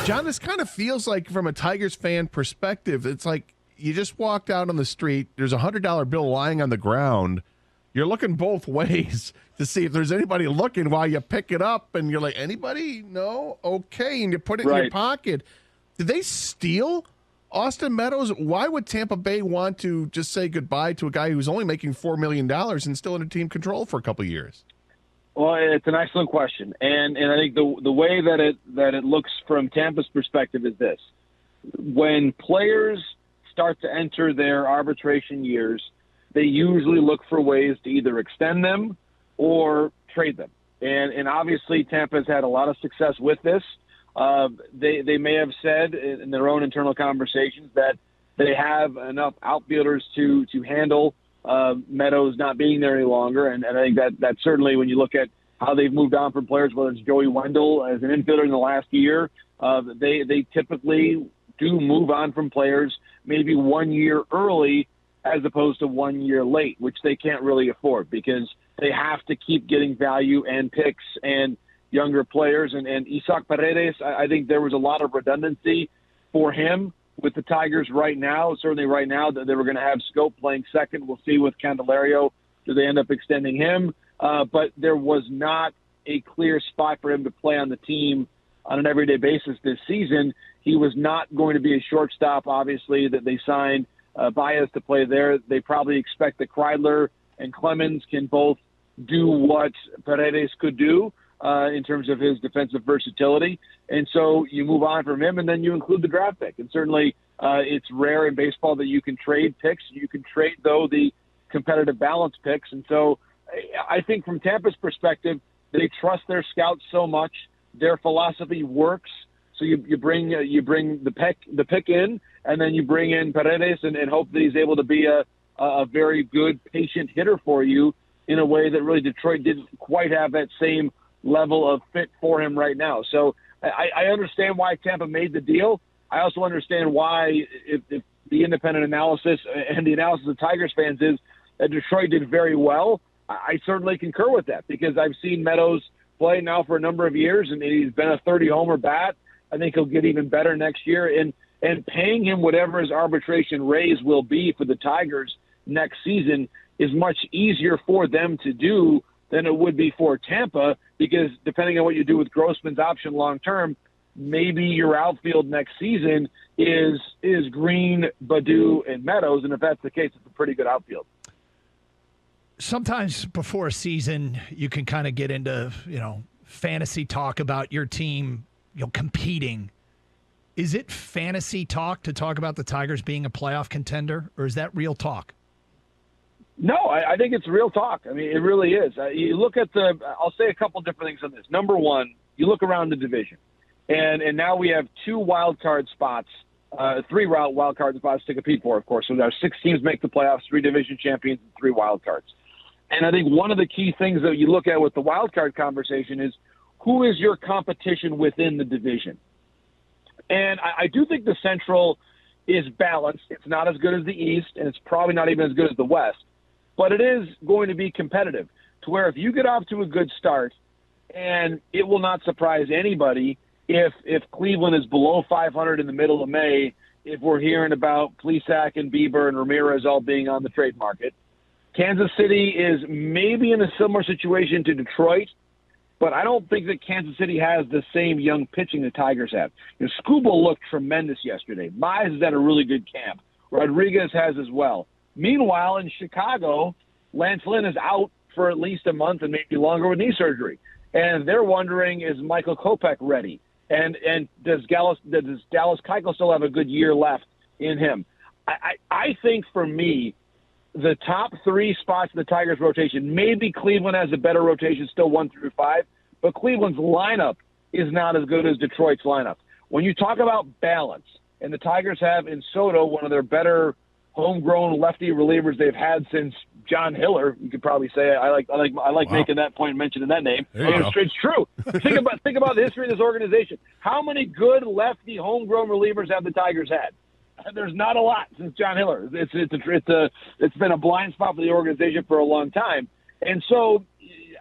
John, this kind of feels like, from a Tigers fan perspective, it's like you just walked out on the street, there's a $100 bill lying on the ground. You're looking both ways to see if there's anybody looking while you pick it up, and you're like, anybody? No? Okay, and you put it in your pocket. Did they steal Austin Meadows? Why would Tampa Bay want to just say goodbye to a guy who's only making $4 million and still in team control for a couple of years? Well, it's an excellent question, and I think the way that it looks from Tampa's perspective is this: when players start to enter their arbitration years, they usually look for ways to either extend them or trade them, and obviously Tampa's had a lot of success with this. They may have said in their own internal conversations that they have enough outfielders to handle Meadows not being there any longer, and I think that certainly, when you look at how they've moved on from players, whether it's Joey Wendell as an infielder in the last year, they typically do move on from players maybe 1 year early as opposed to 1 year late, which they can't really afford because they have to keep getting value and picks and younger players. And Isaac Paredes, I think there was a lot of redundancy for him with the Tigers right now. Certainly right now that they were going to have Scope playing second. We'll see with Candelario. Do they end up extending him? But there was not a clear spot for him to play on the team on an everyday basis this season. He was not going to be a shortstop, obviously, that they signed Baez to play there. They probably expect that Kreidler and Clemens can both do what Paredes could do in terms of his defensive versatility. And so you move on from him, and then you include the draft pick. And certainly it's rare in baseball that you can trade picks. You can trade, though, the competitive balance picks. And so I think from Tampa's perspective, they trust their scouts so much. Their philosophy works. So you bring the pick in, and then you bring in Paredes and hope that he's able to be a very good, patient hitter for you in a way that really Detroit didn't quite have that same level of fit for him right now. So I understand why Tampa made the deal. I also understand why, if the independent analysis and the analysis of Tigers fans is that Detroit did very well, I certainly concur with that because I've seen Meadows play now for a number of years, and he's been a 30-homer bat. I think he'll get even better next year. And paying him whatever his arbitration raise will be for the Tigers next season is much easier for them to do than it would be for Tampa because depending on what you do with Grossman's option long-term, maybe your outfield next season is Green, Baddoo, and Meadows, and if that's the case, it's a pretty good outfield. Sometimes before a season, you can kind of get into, fantasy talk about your team, competing. Is it fantasy talk to talk about the Tigers being a playoff contender, or is that real talk? No, I think it's real talk. I mean, it really is. You look at I'll say a couple different things on this. Number one, you look around the division, and now we have 2 wild card spots, 3 wild card spots to compete for, of course. So our 6 teams make the playoffs, 3 division champions, and 3 wild cards. And I think one of the key things that you look at with the wild card conversation is who is your competition within the division. And I do think the Central is balanced. It's not as good as the East, and it's probably not even as good as the West. But it is going to be competitive to where if you get off to a good start, and it will not surprise anybody if Cleveland is below 500 in the middle of May, if we're hearing about Plesac and Bieber and Ramirez all being on the trade market. Kansas City is maybe in a similar situation to Detroit, but I don't think that Kansas City has the same young pitching the Tigers have. Skubal looked tremendous yesterday. Mize has had a really good camp. Rodriguez has as well. Meanwhile, in Chicago, Lance Lynn is out for at least a month and maybe longer with knee surgery. And they're wondering, is Michael Kopech ready? And does Dallas Keuchel still have a good year left in him? I think for me, the top 3 spots in the Tigers rotation, maybe Cleveland has a better rotation, still 1 through 5, but Cleveland's lineup is not as good as Detroit's lineup. When you talk about balance, and the Tigers have in Soto one of their better homegrown lefty relievers they've had since John Hiller, you could probably say. I like wow. Making that point, mentioning that name. It's true. think about the history of this organization. How many good lefty homegrown relievers have the Tigers had? There's not a lot since John Hiller. It's been a blind spot for the organization for a long time. And so,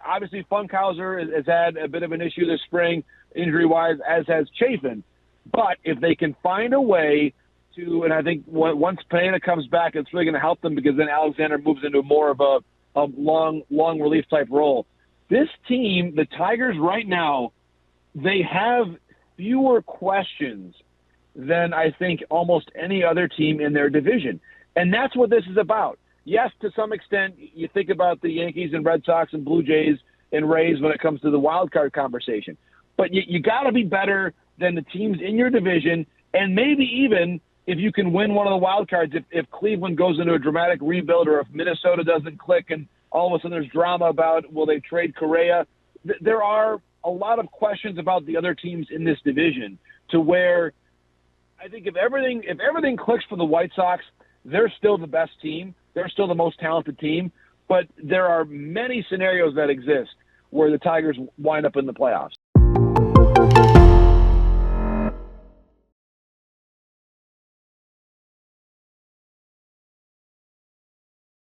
obviously, Funkhauser has had a bit of an issue this spring, injury-wise, as has Chafin. But if they can find a way to, and I think once Pineda comes back, it's really going to help them because then Alexander moves into more of a long relief type role. This team, the Tigers right now, they have fewer questions than I think almost any other team in their division. And that's what this is about. Yes, to some extent, you think about the Yankees and Red Sox and Blue Jays and Rays when it comes to the wild card conversation. But you got to be better than the teams in your division, and maybe even if you can win one of the wild cards, if Cleveland goes into a dramatic rebuild or if Minnesota doesn't click and all of a sudden there's drama about will they trade Correa. There are a lot of questions about the other teams in this division to where I think if everything clicks for the White Sox, they're still the best team. They're still the most talented team. But there are many scenarios that exist where the Tigers wind up in the playoffs.